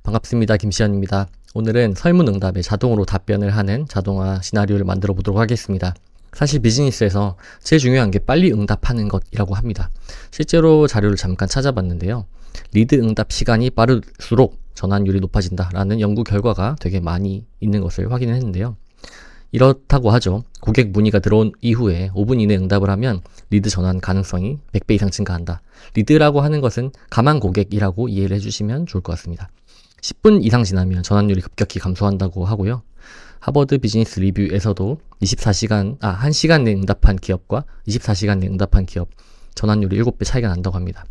반갑습니다. 김시현입니다. 오늘은 설문응답에 자동으로 답변을 하는 자동화 시나리오를 만들어 보도록 하겠습니다. 사실 비즈니스에서 제일 중요한 게 빨리 응답하는 것이라고 합니다. 실제로 자료를 잠깐 찾아봤는데요. 리드 응답 시간이 빠를수록 전환율이 높아진다라는 연구 결과가 되게 많이 있는 것을 확인을 했는데요. 이렇다고 하죠. 고객 문의가 들어온 이후에 5분 이내 응답을 하면 리드 전환 가능성이 100배 이상 증가한다. 리드라고 하는 것은 가망 고객이라고 이해를 해주시면 좋을 것 같습니다. 10분 이상 지나면 전환율이 급격히 감소한다고 하고요. 하버드 비즈니스 리뷰에서도 1시간 내 응답한 기업과 24시간 내 응답한 기업 전환율이 7배 차이가 난다고 합니다.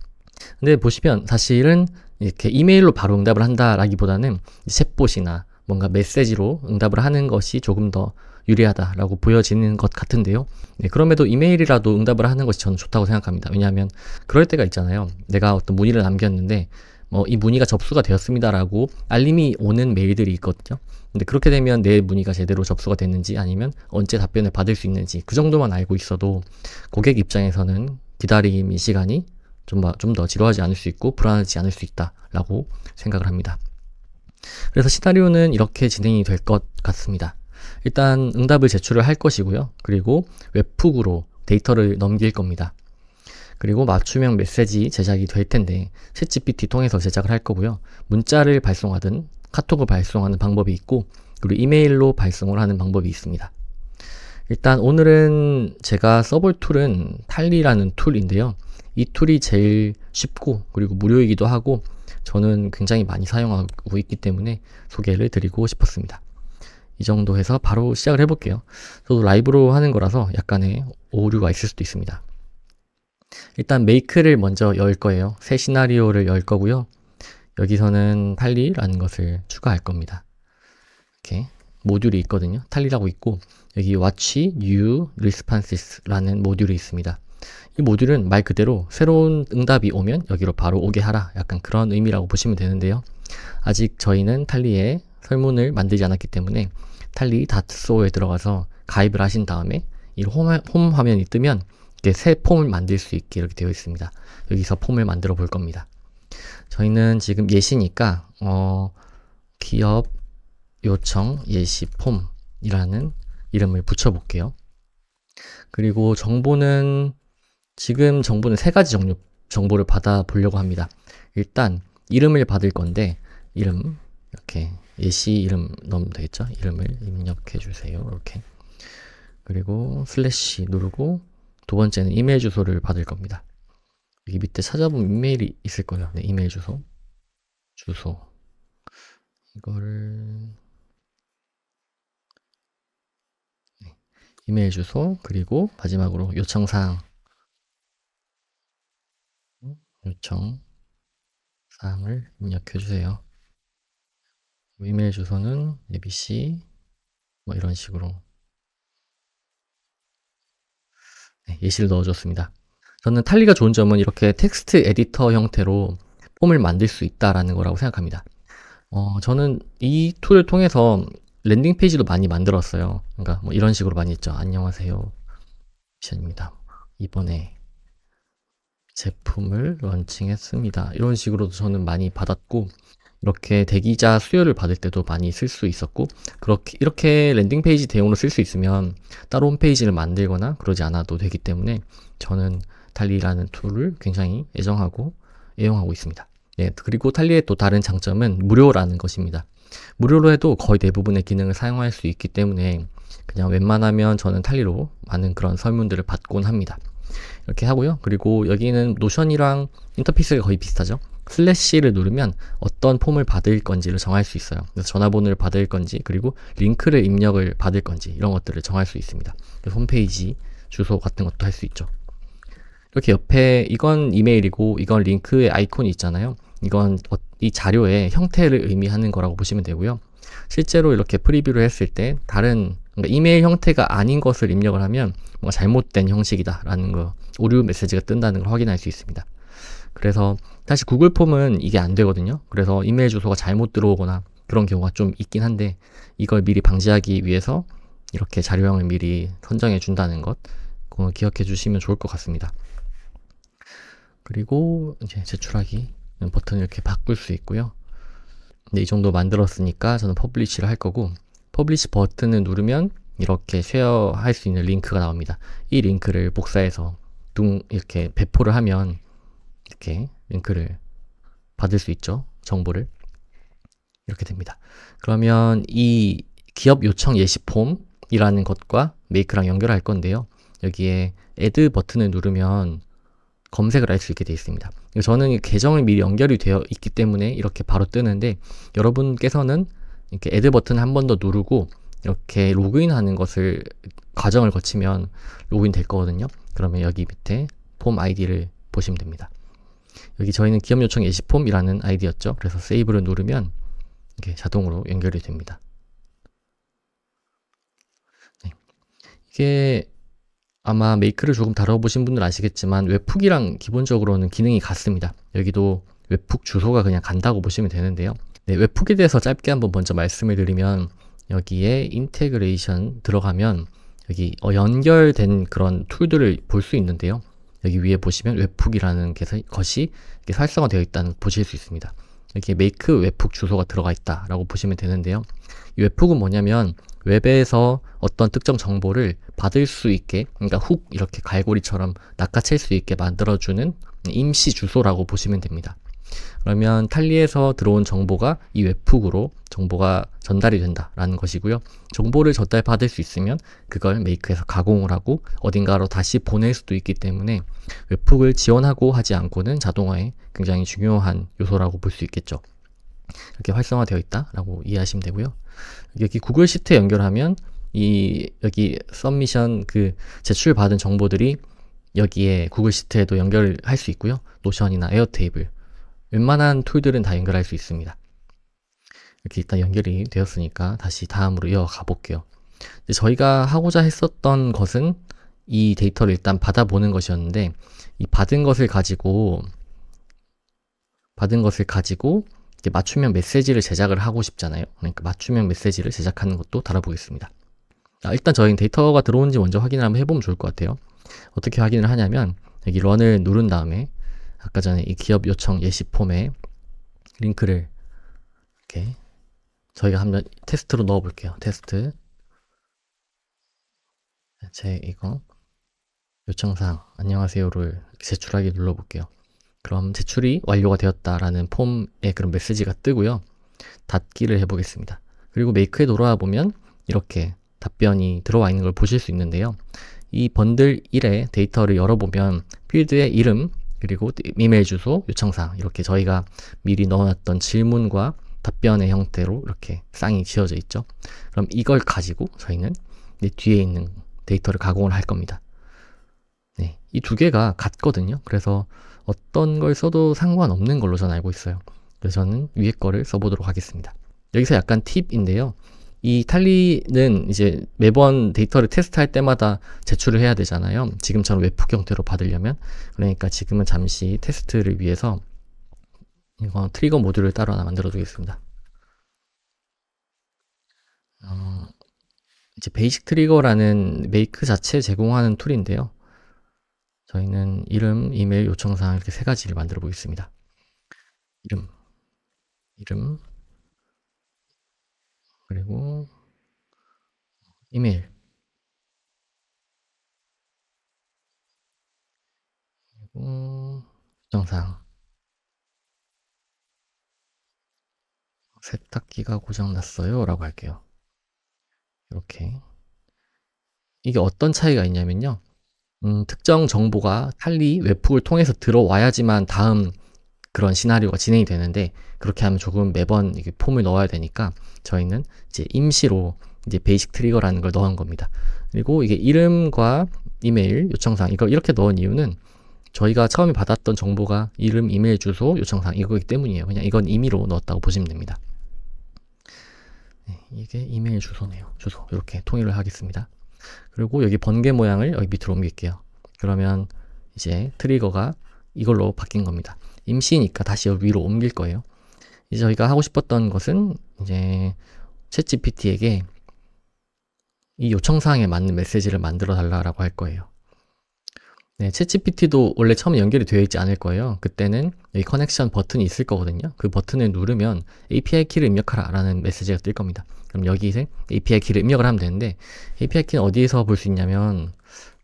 근데 보시면 사실은 이렇게 이메일로 바로 응답을 한다라기보다는 챗봇이나 뭔가 메시지로 응답을 하는 것이 조금 더 유리하다라고 보여지는 것 같은데요. 네, 그럼에도 이메일이라도 응답을 하는 것이 저는 좋다고 생각합니다. 왜냐하면 그럴 때가 있잖아요. 내가 어떤 문의를 남겼는데 이 문의가 접수가 되었습니다라고 알림이 오는 메일들이 있거든요. 근데 그렇게 되면 내 문의가 제대로 접수가 됐는지 아니면 언제 답변을 받을 수 있는지 그 정도만 알고 있어도 고객 입장에서는 기다림의 시간이 좀 더 지루하지 않을 수 있고 불안하지 않을 수 있다라고 생각을 합니다. 그래서 시나리오는 이렇게 진행이 될 것 같습니다. 일단 응답을 제출을 할 것이고요. 그리고 웹훅으로 데이터를 넘길 겁니다. 그리고 맞춤형 메시지 제작이 될 텐데 챗GPT 통해서 제작을 할 거고요. 문자를 발송하든 카톡을 발송하는 방법이 있고 그리고 이메일로 발송을 하는 방법이 있습니다. 일단 오늘은 제가 써볼 툴은 탈리라는 툴인데요. 이 툴이 제일 쉽고 그리고 무료이기도 하고 저는 굉장히 많이 사용하고 있기 때문에 소개를 드리고 싶었습니다. 이 정도 해서 바로 시작을 해볼게요. 저도 라이브로 하는 거라서 약간의 오류가 있을 수도 있습니다. 일단 메이크를 먼저 열 거예요. 새 시나리오를 열 거고요. 여기서는 탈리라는 것을 추가할 겁니다. 이렇게 모듈이 있거든요. 탈리라고 있고 여기 watch new responses라는 모듈이 있습니다. 이 모듈은 말 그대로 새로운 응답이 오면 여기로 바로 오게 하라 약간 그런 의미라고 보시면 되는데요. 아직 저희는 탈리에 설문을 만들지 않았기 때문에 탈리 닷소에 들어가서 가입을 하신 다음에 이 홈 화면이 뜨면 이렇게 새 폼을 만들 수 있게 이렇게 되어 있습니다. 여기서 폼을 만들어 볼 겁니다. 저희는 예시니까 기업 요청 예시 폼이라는 이름을 붙여 볼게요. 그리고 정보는 세 가지 종류 정보를 받아 보려고 합니다. 일단 이름을 받을 건데 이름 이렇게 예시 이름 넣으면 되겠죠? 이름을 입력해 주세요. 이렇게. 그리고 슬래시 누르고 두 번째는 이메일 주소를 받을 겁니다. 여기 밑에 찾아보면 이메일이 있을 거예요. 네, 이메일 주소. 이거를 이메일 주소 그리고 마지막으로 요청사항을 입력해 주세요. 이메일 주소는 abc 이런 식으로 예시를 넣어줬습니다. 저는 탈리가 좋은 점은 이렇게 텍스트 에디터 형태로 폼을 만들 수 있다라는 거라고 생각합니다. 저는 이 툴을 통해서 랜딩 페이지도 많이 만들었어요. 그러니까 이런 식으로 많이 했죠. 안녕하세요, 미션입니다. 이번에 제품을 런칭했습니다. 이런 식으로도 저는 많이 받았고 이렇게 대기자 수요를 받을 때도 많이 쓸 수 있었고 이렇게 랜딩 페이지 대용으로 쓸 수 있으면 따로 홈페이지를 만들거나 그러지 않아도 되기 때문에 저는 탈리라는 툴을 굉장히 애용하고 있습니다. 네, 그리고 탈리의 또 다른 장점은 무료라는 것입니다. 무료로 해도 거의 대부분의 기능을 사용할 수 있기 때문에 그냥 웬만하면 저는 탈리로 많은 그런 설문들을 받곤 합니다. 이렇게 하고요. 그리고 여기는 노션이랑 인터페이스가 거의 비슷하죠. 슬래시를 누르면 어떤 폼을 받을 건지를 정할 수 있어요. 그래서 전화번호를 받을 건지 그리고 링크를 입력을 받을 건지 이런 것들을 정할 수 있습니다. 그래서 홈페이지 주소 같은 것도 할 수 있죠. 이렇게 옆에 이건 이메일이고 이건 링크의 아이콘이 있잖아요. 이건 이 자료의 형태를 의미하는 거라고 보시면 되고요. 실제로 이렇게 프리뷰를 했을 때 그러니까 이메일 형태가 아닌 것을 입력을 하면 뭔가 잘못된 형식이다 라는 거, 오류 메시지가 뜬다는 걸 확인할 수 있습니다. 그래서 사실 구글 폼은 이게 안 되거든요. 그래서 이메일 주소가 잘못 들어오거나 그런 경우가 좀 있긴 한데 이걸 미리 방지하기 위해서 이렇게 자료형을 미리 선정해 준다는 것 그거 기억해 주시면 좋을 것 같습니다. 그리고 이제 제출하기 버튼을 이렇게 바꿀 수 있고요. 이 정도 만들었으니까 저는 퍼블리시를 할 거고, 퍼블리시 버튼을 누르면 이렇게 쉐어할 수 있는 링크가 나옵니다. 이 링크를 복사해서 이렇게 배포를 하면 이렇게 링크를 받을 수 있죠. 정보를. 이렇게 됩니다. 그러면 이 기업 요청 예시 폼이라는 것과 메이크랑 연결할 건데요. 여기에 add 버튼을 누르면 검색을 할 수 있게 되어 있습니다. 저는 계정을 미리 연결이 되어 있기 때문에 이렇게 바로 뜨는데, 여러분께서는 이렇게 add 버튼 한 번 더 누르고 이렇게 로그인하는 것을 과정을 거치면 로그인 될 거거든요. 그러면 여기 밑에 폼 아이디를 보시면 됩니다. 여기 저희는 기업 요청 예시 폼이라는 아이디였죠. 그래서 세이브를 누르면 이게 자동으로 연결이 됩니다. 네. 이게 아마 메이크를 조금 다뤄보신 분들 아시겠지만 웹훅이랑 기본적으로는 기능이 같습니다. 여기도 웹훅 주소가 그냥 간다고 보시면 되는데요. 네, 웹훅에 대해서 짧게 한번 먼저 말씀을 드리면, 여기에 인테그레이션 들어가면 여기 연결된 그런 툴들을 볼 수 있는데요. 여기 위에 보시면 웹훅이라는 것이 활성화되어 있다는 보실 수 있습니다. 이렇게 메이크 웹훅 주소가 들어가 있다라고 보시면 되는데요. 이 웹훅은 뭐냐면 웹에서 어떤 특정 정보를 받을 수 있게, 그러니까 훅 이렇게 갈고리처럼 낚아챌 수 있게 만들어주는 임시 주소라고 보시면 됩니다. 그러면 탈리에서 들어온 정보가 이 웹훅으로 정보가 전달이 된다라는 것이고요. 정보를 전달받을 수 있으면 그걸 메이크에서 가공을 하고 어딘가로 다시 보낼 수도 있기 때문에 웹훅을 지원하고 하지 않고는 자동화에 굉장히 중요한 요소라고 볼 수 있겠죠. 이렇게 활성화되어 있다라고 이해하시면 되고요. 여기 구글 시트에 연결하면 여기 서미션 제출받은 정보들이 여기에 구글 시트에도 연결할 수 있고요. 노션이나 에어테이블, 웬만한 툴들은 다 연결할 수 있습니다. 이렇게 일단 연결이 되었으니까 다시 다음으로 이어가 볼게요. 저희가 하고자 했었던 것은 이 데이터를 일단 받아보는 것이었는데, 이 받은 것을 가지고 이렇게 맞춤형 메시지를 제작을 하고 싶잖아요. 그러니까 맞춤형 메시지를 제작하는 것도 다뤄보겠습니다. 일단 저희는 데이터가 들어온지 먼저 확인을 한번 해보면 좋을 것 같아요. 어떻게 확인을 하냐면, 여기 런을 누른 다음에 아까 전에 이 기업 요청 예시 폼에 링크를 이렇게 저희가 한번 테스트로 넣어 볼게요. 테스트. 이거 요청사항 안녕하세요를 제출하기 눌러 볼게요. 그럼 제출이 완료가 되었다라는 폼의 그런 메시지가 뜨고요. 닫기를 해보겠습니다. 그리고 메이크에 돌아와 보면 이렇게 답변이 들어와 있는 걸 보실 수 있는데요. 이 번들 1의 데이터를 열어보면 필드의 이름, 그리고 이메일 주소, 요청사항, 이렇게 저희가 미리 넣어놨던 질문과 답변의 형태로 이렇게 쌍이 지어져 있죠. 그럼 이걸 가지고 저희는 뒤에 있는 데이터를 가공을 할 겁니다. 네, 이 두 개가 같거든요. 그래서 어떤 걸 써도 상관없는 걸로 저는 알고 있어요. 그래서 저는 위에 거를 써보도록 하겠습니다. 여기서 약간 팁인데요. 이 탈리는 이제 매번 데이터를 테스트할 때마다 제출을 해야 되잖아요. 지금처럼 웹훅 형태로 받으려면. 그러니까 지금은 잠시 테스트를 위해서 이거 트리거 모듈을 따로 하나 만들어 두겠습니다. 이제 베이직 트리거라는 메이크 자체 제공하는 툴인데요. 저희는 이름, 이메일, 요청사항 이렇게 세 가지를 만들어 보겠습니다. 이름, 그리고 이메일, 그리고 요청사항. 세탁기가 고장났어요 라고 할게요. 이렇게. 이게 어떤 차이가 있냐면요. 특정 정보가 탈리 웹훅을 통해서 들어와야지만 다음 그런 시나리오가 진행이 되는데, 그렇게 하면 조금 매번 이게 폼을 넣어야 되니까 저희는 이제 임시로 이제 베이직 트리거라는 걸 넣은 겁니다. 그리고 이게 이름과 이메일, 요청사항 이걸 이렇게 넣은 이유는 저희가 처음에 받았던 정보가 이름, 이메일 주소, 요청사항 이거기 때문이에요. 그냥 이건 임의로 넣었다고 보시면 됩니다. 네, 이게 이메일 주소네요. 주소 이렇게 통일을 하겠습니다. 그리고 여기 번개 모양을 여기 밑으로 옮길게요. 그러면 이제 트리거가 이걸로 바뀐 겁니다. 임시니까 다시 여기 위로 옮길 거예요. 이제 저희가 하고 싶었던 것은 이제 챗GPT에게 이 요청사항에 맞는 메시지를 만들어 달라고 할 거예요. 네, 챗GPT도 원래 처음에 연결이 되어 있지 않을 거예요. 그때는 여기 커넥션 버튼이 있을 거거든요. 그 버튼을 누르면 API 키를 입력하라 라는 메시지가 뜰 겁니다. 그럼 여기에 API 키를 입력을 하면 되는데, API 키는 어디에서 볼 수 있냐면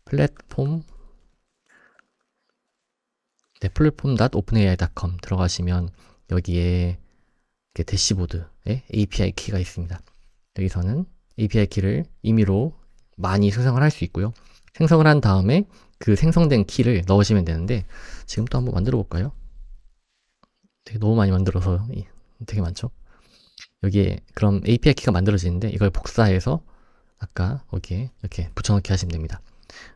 플랫폼, 네, platform.openai.com 들어가시면 여기에 이렇게 대시보드에 API 키가 있습니다. 여기서는 API 키를 임의로 많이 생성을 할 수 있고요. 생성을 한 다음에 그 생성된 키를 넣으시면 되는데, 지금 또 한번 만들어 볼까요? 되게 너무 많이 만들어서 되게 많죠. 여기에 그럼 API 키가 만들어지는데, 이걸 복사해서 아까 거기에 이렇게 붙여넣기 하시면 됩니다.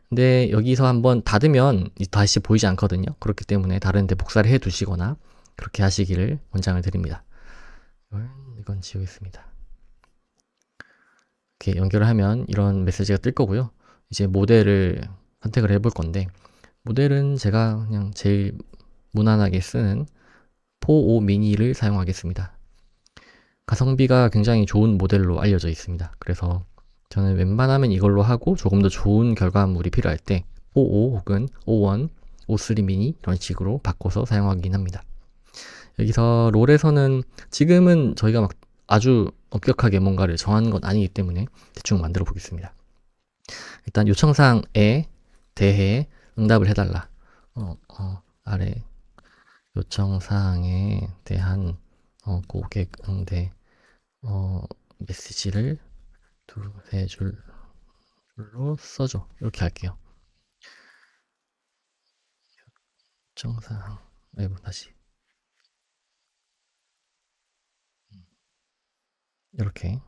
근데 여기서 한번 닫으면 다시 보이지 않거든요. 그렇기 때문에 다른 데 복사를 해 두시거나 그렇게 하시기를 권장을 드립니다. 이건 지우겠습니다. 이렇게 연결을 하면 이런 메시지가 뜰 거고요. 이제 모델을 선택을 해볼 건데, 모델은 제가 그냥 제일 무난하게 쓰는 4.5 미니를 사용하겠습니다. 가성비가 굉장히 좋은 모델로 알려져 있습니다. 그래서 저는 웬만하면 이걸로 하고 조금 더 좋은 결과물이 필요할 때 4.5 혹은 5.1, 5.3 미니 이런 식으로 바꿔서 사용하긴 합니다. 여기서 롤에서는 지금은 저희가 막 아주 엄격하게 뭔가를 정하는 건 아니기 때문에 대충 만들어 보겠습니다. 일단 요청사항에 대해 응답을 해달라. 아래 요청사항에 대한 고객 응대 메시지를 두세 줄로 써줘. 이렇게 할게요. 요청사항. 아이고, 다시. 이렇게.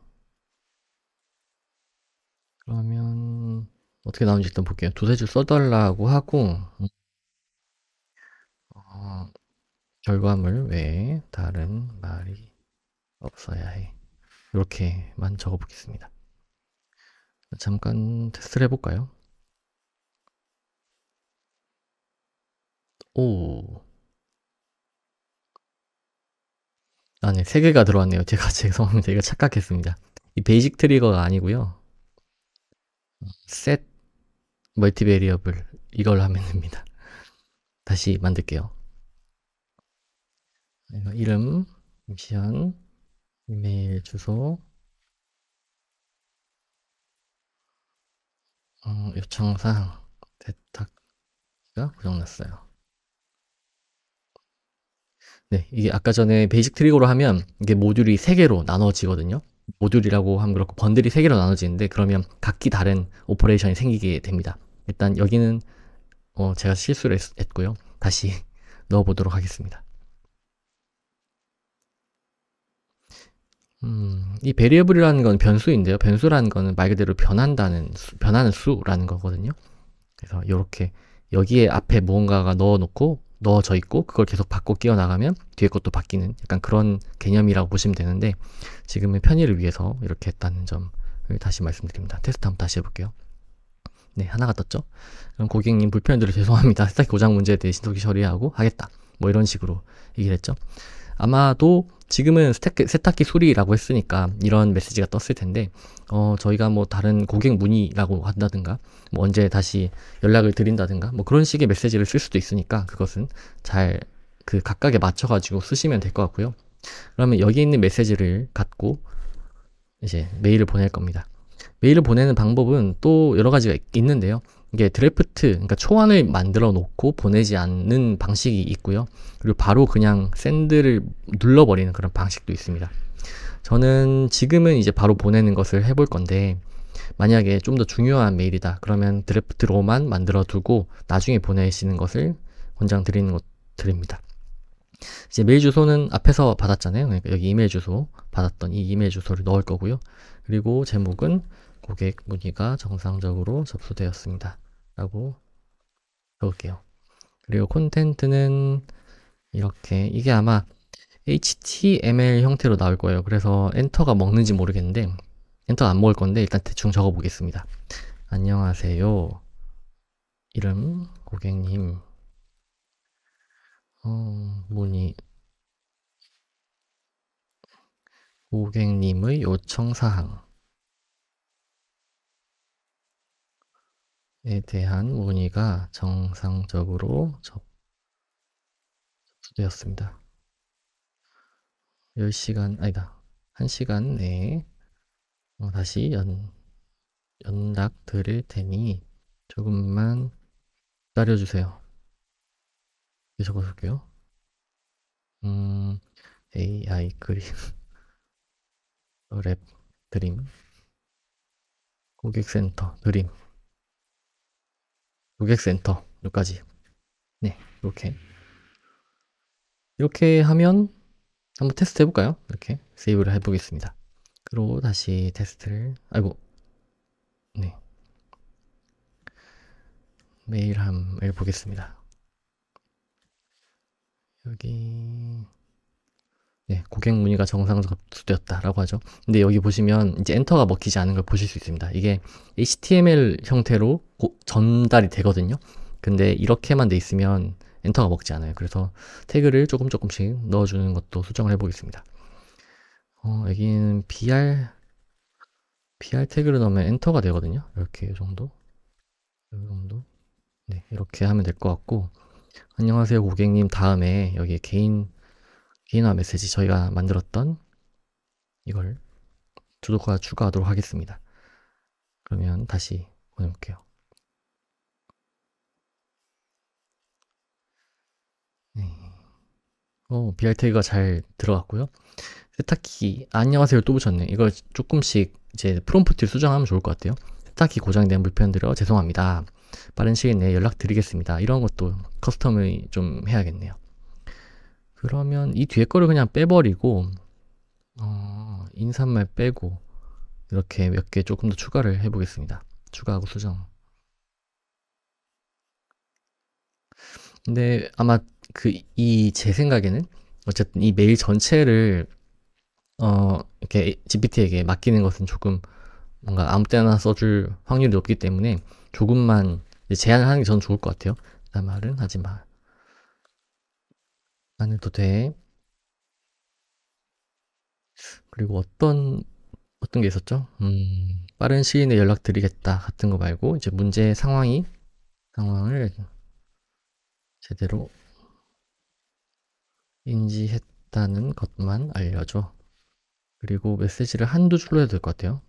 그러면 어떻게 나오는지 일단 볼게요. 두세 줄 써달라고 하고, 결과물 외에 다른 말이 없어야 해. 이렇게만 적어보겠습니다. 잠깐 테스트를 해볼까요? 오. 아, 네. 3개가 들어왔네요. 제가 죄송합니다. 이거 착각했습니다. 이 베이직 트리거가 아니고요. set 멀티베리어블 이걸 하면 됩니다. 다시 만들게요. 이름, 미션, 이메일 주소, 요청사항, 세탁기가 고장났어요. 네, 이게 아까 전에 베이직 트리거로 하면 이게 모듈이 3개로 나눠지거든요. 모듈이라고 하면 그렇고 번들이 3개로 나눠지는데, 그러면 각기 다른 오퍼레이션이 생기게 됩니다. 일단 여기는 제가 실수를 했고요. 다시 넣어보도록 하겠습니다. 이 베리어블이라는 건 변수인데요. 변수라는 거는 말 그대로 변하는 수라는 거거든요. 그래서 이렇게 여기에 앞에 무언가가 넣어져 있고 그걸 계속 바꿔 끼워 나가면 뒤에 것도 바뀌는 약간 그런 개념이라고 보시면 되는데, 지금은 편의를 위해서 이렇게 했다는 점을 다시 말씀드립니다. 테스트 한번 다시 해볼게요. 네, 하나가 떴죠. 그럼 고객님 불편을 드려 죄송합니다. 세탁기 고장 문제에 대해 신속히 처리하고 하겠다. 뭐 이런 식으로 얘기를 했죠. 아마도 지금은 세탁기 수리라고 했으니까 이런 메시지가 떴을 텐데, 저희가 뭐 다른 고객 문의라고 한다든가, 뭐 언제 다시 연락을 드린다든가, 뭐 그런 식의 메시지를 쓸 수도 있으니까 그것은 잘 그 각각에 맞춰가지고 쓰시면 될 것 같고요. 그러면 여기 있는 메시지를 갖고 이제 메일을 보낼 겁니다. 메일을 보내는 방법은 또 여러 가지가 있는데요. 이게 드래프트, 그러니까 초안을 만들어 놓고 보내지 않는 방식이 있고요. 그리고 바로 그냥 샌드를 눌러버리는 그런 방식도 있습니다. 저는 지금은 이제 바로 보내는 것을 해볼 건데, 만약에 좀 더 중요한 메일이다 그러면 드래프트로만 만들어 두고 나중에 보내시는 것을 드립니다. 이제 메일 주소는 앞에서 받았잖아요. 그러니까 여기 이메일 주소 받았던 이 이메일 주소를 넣을 거고요. 그리고 제목은 고객 문의가 정상적으로 접수되었습니다 라고 적을게요. 그리고 콘텐츠는 이렇게, 이게 아마 HTML 형태로 나올 거예요. 그래서 엔터가 먹는지 모르겠는데, 엔터가 안 먹을 건데 일단 대충 적어 보겠습니다. 안녕하세요. 이름 고객님 고객님의 요청사항에 대한 문의가 정상적으로 접수되었습니다. 10시간, 아니다. 1시간 내에 다시 연락 드릴 테니 조금만 기다려주세요. 이렇게 적어줄게요. AI 그림 랩 드림 고객센터 드림 고객센터 여기까지. 네, 이렇게 하면 한번 테스트 해볼까요? 이렇게 세이브를 해보겠습니다. 그리고 다시 테스트를 네, 메일함을 보겠습니다. 여기 네, 고객 문의가 정상적으로 접수되었다라고 하죠. 근데 여기 보시면 이제 엔터가 먹히지 않은 걸 보실 수 있습니다. 이게 HTML 형태로 전달이 되거든요. 근데 이렇게만 돼 있으면 엔터가 먹지 않아요. 그래서 태그를 조금씩 넣어주는 것도 수정을 해보겠습니다. 여기는 BR 태그를 넣으면 엔터가 되거든요. 이렇게 이 정도. 네, 이렇게 하면 될 것 같고, 안녕하세요 고객님 다음에 여기 개인화 메시지 저희가 만들었던 이걸 주도가 추가하도록 하겠습니다. 그러면 다시 보내볼게요. 네. BR 태그가 잘 들어갔고요. 세탁기 안녕하세요 또 붙였네. 이걸 조금씩 이제 프롬프트를 수정하면 좋을 것 같아요. 세탁기 고장된 불편들어 죄송합니다. 빠른 시일 내에 연락드리겠습니다. 이런 것도 커스텀을 좀 해야겠네요. 그러면 이 뒤에 거를 그냥 빼버리고 인사말 빼고 이렇게 몇 개 조금 더 추가를 해보겠습니다. 추가하고 수정. 근데 아마 제 생각에는 어쨌든 이 메일 전체를 이렇게 GPT에게 맡기는 것은 조금 뭔가 아무 때나 써줄 확률이 높기 때문에 조금만 제한을 하는 게 저는 좋을 것 같아요. 그 말은 하지 마. 안 해도 돼. 그리고 어떤 게 있었죠? 빠른 시일 내에 연락드리겠다 같은 거 말고 이제 문제 상황을 제대로 인지했다는 것만 알려줘. 그리고 메시지를 한두 줄로 해도 될 것 같아요.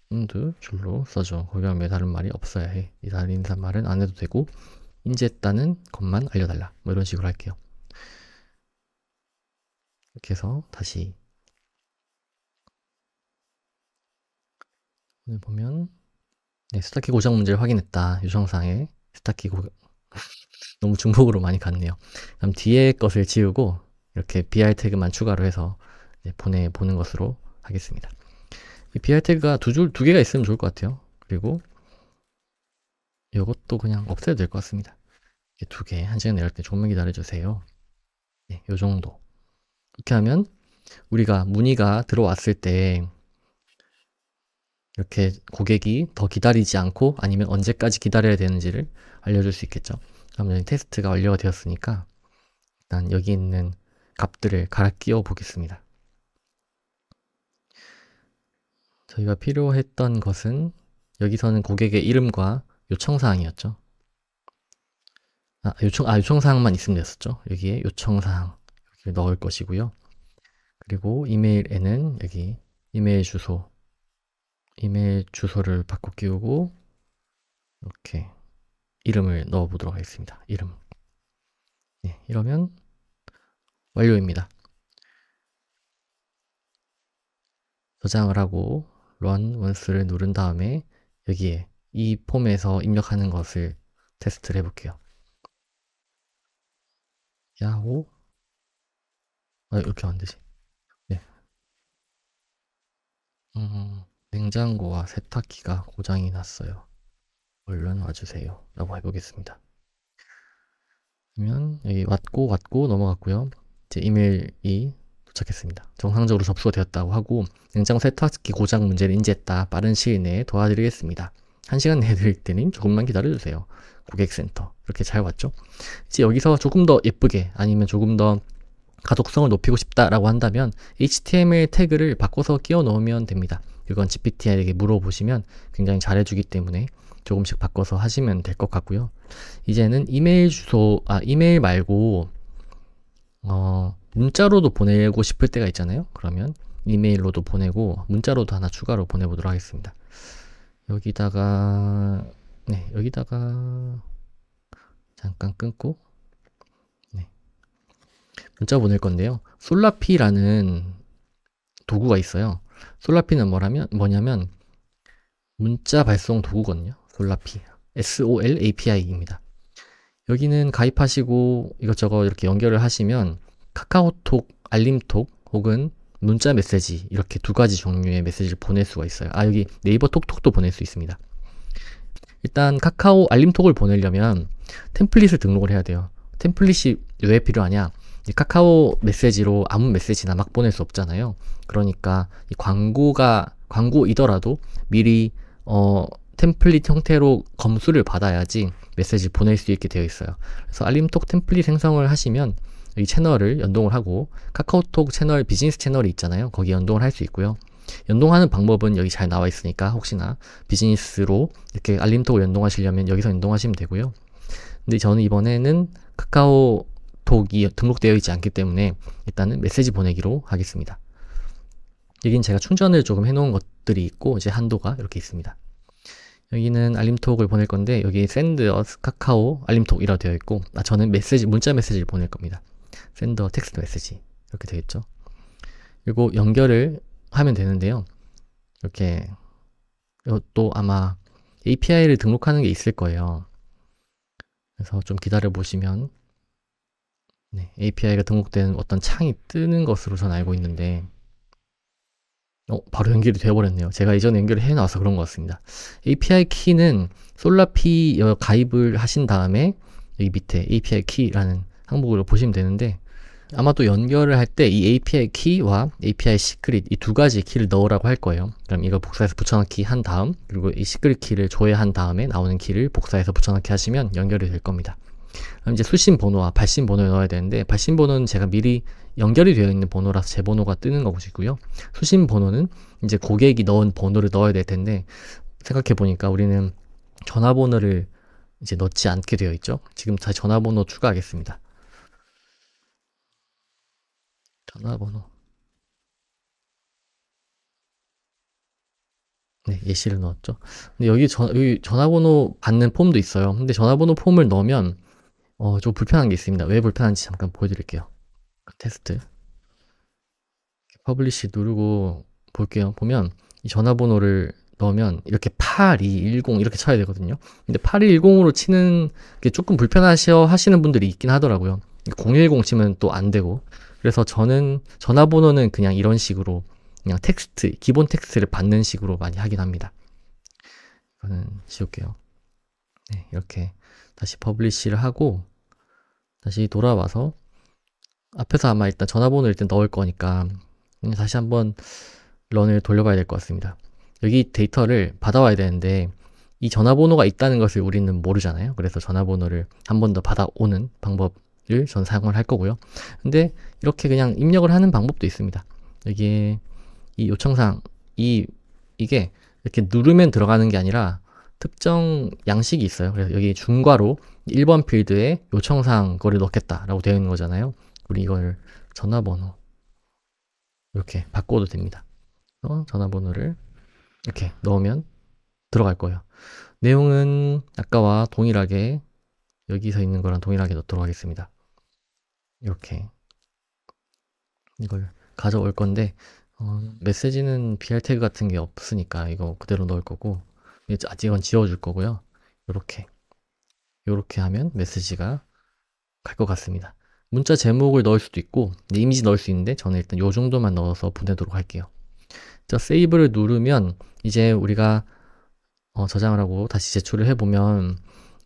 한두 줄로 써줘. 거기가 왜 다른 말이 없어야 해. 이 다른 인사말은 안 해도 되고 인지했다는 것만 알려달라. 뭐 이런 식으로 할게요. 이렇게 해서 다시 오늘 보면 네, 세탁기 고장 문제를 확인했다. 유정상에 세탁기 너무 중복으로 많이 갔네요. 그럼 뒤에 것을 지우고 이렇게 BR 태그만 추가로 해서 보내보는 것으로 하겠습니다. 이 BR 태그가 두 개가 있으면 좋을 것 같아요. 그리고 이것도 그냥 없애도 될 것 같습니다. 두 개, 1시간 내릴 때 조금만 기다려주세요. 네, 요 정도. 이렇게 하면 우리가 문의가 들어왔을 때 이렇게 고객이 더 기다리지 않고 아니면 언제까지 기다려야 되는지를 알려줄 수 있겠죠. 그러면 테스트가 완료가 되었으니까 일단 여기 있는 값들을 갈아 끼워 보겠습니다. 저희가 필요했던 것은 여기서는 고객의 이름과 요청사항이었죠. 요청사항만 있으면 됐었죠. 여기에 요청사항 여기를 넣을 것이고요. 그리고 이메일에는 여기 이메일 주소를 바꿔 끼우고 이렇게 이름을 넣어 보도록 하겠습니다. 이름. 네, 이러면 완료입니다. 저장을 하고 run once를 누른 다음에 여기에 이 폼에서 입력하는 것을 테스트를 해볼게요. 야호. 이렇게 하면 되지. 네. 냉장고와 세탁기가 고장이 났어요. 얼른 와주세요. 라고 해보겠습니다. 그러면 여기 왔고 넘어갔고요. 이제 이메일이 도착했습니다. 정상적으로 접수가 되었다고 하고 냉장고 세탁기 고장 문제를 인지했다. 빠른 시일 내에 도와드리겠습니다. 1시간 내에 드릴 때는 조금만 기다려주세요. 고객센터. 이렇게 잘 왔죠? 이제 여기서 조금 더 예쁘게 아니면 조금 더 가독성을 높이고 싶다라고 한다면 HTML 태그를 바꿔서 끼워 넣으면 됩니다. 이건 GPT에게 물어보시면 굉장히 잘해주기 때문에 조금씩 바꿔서 하시면 될 것 같고요. 이제는 이메일 주소, 이메일 말고 문자로도 보내고 싶을 때가 있잖아요. 그러면 이메일로도 보내고 문자로도 하나 추가로 보내보도록 하겠습니다. 여기다가 잠깐 끊고 문자 보낼 건데요. 솔라피라는 도구가 있어요. 솔라피는 뭐냐면 문자 발송 도구거든요. 솔라피. SOLAPI입니다. 여기는 가입하시고 이것저것 이렇게 연결을 하시면 카카오톡, 알림톡 혹은 문자 메시지 이렇게 두 가지 종류의 메시지를 보낼 수가 있어요. 여기 네이버 톡톡도 보낼 수 있습니다. 일단 카카오 알림톡을 보내려면 템플릿을 등록을 해야 돼요. 템플릿이 왜 필요하냐? 카카오 메시지로 아무 메시지나 막 보낼 수 없잖아요. 그러니까 이 광고이더라도 미리 템플릿 형태로 검수를 받아야지 메시지 보낼 수 있게 되어 있어요. 그래서 알림톡 템플릿 생성을 하시면 이 채널을 연동을 하고 카카오톡 채널, 비즈니스 채널이 있잖아요. 거기 연동을 할 수 있고요. 연동하는 방법은 여기 잘 나와 있으니까 혹시나 비즈니스로 이렇게 알림톡을 연동하시려면 여기서 연동하시면 되고요. 근데 저는 이번에는 카카오톡이 등록되어 있지 않기 때문에 일단은 메시지 보내기로 하겠습니다. 여긴 제가 충전을 조금 해놓은 것들이 있고 이제 한도가 이렇게 있습니다. 여기는 알림톡을 보낼 건데 여기 send 카카오 알림톡이라고 되어 있고 저는 문자 메시지를 보낼 겁니다. send 텍스트 메시지 이렇게 되겠죠. 그리고 연결을 하면 되는데요. 이렇게 또 아마 API를 등록하는 게 있을 거예요. 그래서 좀 기다려 보시면 API가 등록된 어떤 창이 뜨는 것으로 전 알고 있는데 바로 연결이 되어버렸네요. 제가 이전에 연결을 해놔서 그런 것 같습니다. API 키는 솔라피 가입을 하신 다음에 여기 밑에 API 키라는 항목으로 보시면 되는데 아마도 연결을 할 때 이 API 키와 API 시크릿 이 두 가지 키를 넣으라고 할 거예요. 그럼 이걸 복사해서 붙여넣기 한 다음 그리고 이 시크릿 키를 조회한 다음에 나오는 키를 복사해서 붙여넣기 하시면 연결이 될 겁니다. 그럼 이제 수신 번호와 발신 번호를 넣어야 되는데 발신 번호는 제가 미리 연결이 되어 있는 번호라서 제 번호가 뜨는 것이고요. 수신 번호는 이제 고객이 넣은 번호를 넣어야 될 텐데 생각해 보니까 우리는 전화번호를 이제 넣지 않게 되어 있죠. 지금 다시 전화번호 추가하겠습니다. 전화번호. 예시를 넣었죠. 근데 여기 전화번호 받는 폼도 있어요. 근데 전화번호 폼을 넣으면 좀 불편한 게 있습니다. 왜 불편한지 잠깐 보여드릴게요. 테스트 퍼블리시 누르고 볼게요. 보면 이 전화번호를 넣으면 이렇게 8210 이렇게 쳐야 되거든요. 근데 8210으로 치는 게 조금 불편하셔 하시는 분들이 있긴 하더라고요. 010 치면 또 안 되고. 그래서 저는 전화번호는 그냥 이런 식으로 그냥 텍스트, 기본 텍스트를 받는 식으로 많이 하긴 합니다. 이거는 지울게요. 이렇게 다시 퍼블리시를 하고 다시 돌아와서 앞에서 아마 일단 전화번호를 일단 넣을 거니까 다시 한번 런을 돌려봐야 될 것 같습니다. 여기 데이터를 받아와야 되는데 이 전화번호가 있다는 것을 우리는 모르잖아요. 그래서 전화번호를 한 번 더 받아오는 방법을 전 사용을 할 거고요. 근데 이렇게 그냥 입력을 하는 방법도 있습니다. 여기에 이 요청사항 이게 이렇게 누르면 들어가는 게 아니라 특정 양식이 있어요. 그래서 여기 중괄호 1번 필드에 요청사항 거를 넣겠다라고 되어 있는 거잖아요. 우리 이걸 전화번호 이렇게 바꿔도 됩니다. 전화번호를 이렇게 넣으면 들어갈 거예요. 내용은 아까와 동일하게 여기서 있는 거랑 동일하게 넣도록 하겠습니다. 이렇게 이걸 가져올 건데 메시지는 BR 태그 같은 게 없으니까 이거 그대로 넣을 거고 이건 지워줄 거고요. 이렇게 하면 메시지가 갈 것 같습니다. 문자 제목을 넣을 수도 있고 이미지 넣을 수 있는데 저는 일단 요 정도만 넣어서 보내도록 할게요. 세이브를 누르면 이제 우리가 저장을 하고 다시 제출을 해보면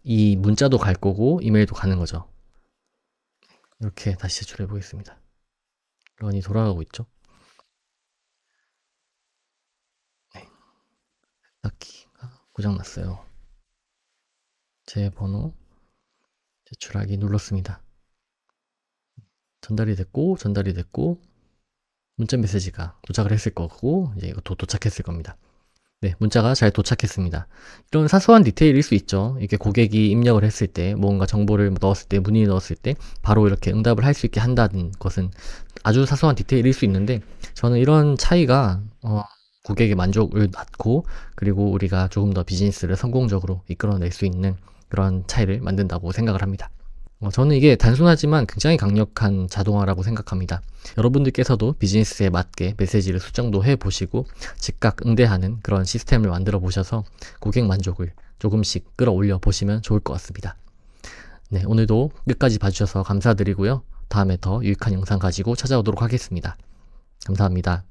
이 문자도 갈 거고 이메일도 가는 거죠. 이렇게 다시 제출해 보겠습니다. 런이 돌아가고 있죠. 세탁기가 고장났어요. 제 번호 제출하기 눌렀습니다. 전달이 됐고 문자 메시지가 도착을 했을 거고 이제 이것도 도착했을 겁니다. 네, 문자가 잘 도착했습니다. 이런 사소한 디테일일 수 있죠. 이게 고객이 입력을 했을 때, 뭔가 정보를 넣었을 때, 문의 넣었을 때, 바로 이렇게 응답을 할 수 있게 한다는 것은 아주 사소한 디테일일 수 있는데, 저는 이런 차이가, 고객의 만족을 낳고, 그리고 우리가 조금 더 비즈니스를 성공적으로 이끌어낼 수 있는 그런 차이를 만든다고 생각을 합니다. 저는 이게 단순하지만 굉장히 강력한 자동화라고 생각합니다. 여러분들께서도 비즈니스에 맞게 메시지를 수정도 해보시고 즉각 응대하는 그런 시스템을 만들어 보셔서 고객 만족을 조금씩 끌어올려 보시면 좋을 것 같습니다. 네, 오늘도 끝까지 봐주셔서 감사드리고요. 다음에 더 유익한 영상 가지고 찾아오도록 하겠습니다. 감사합니다.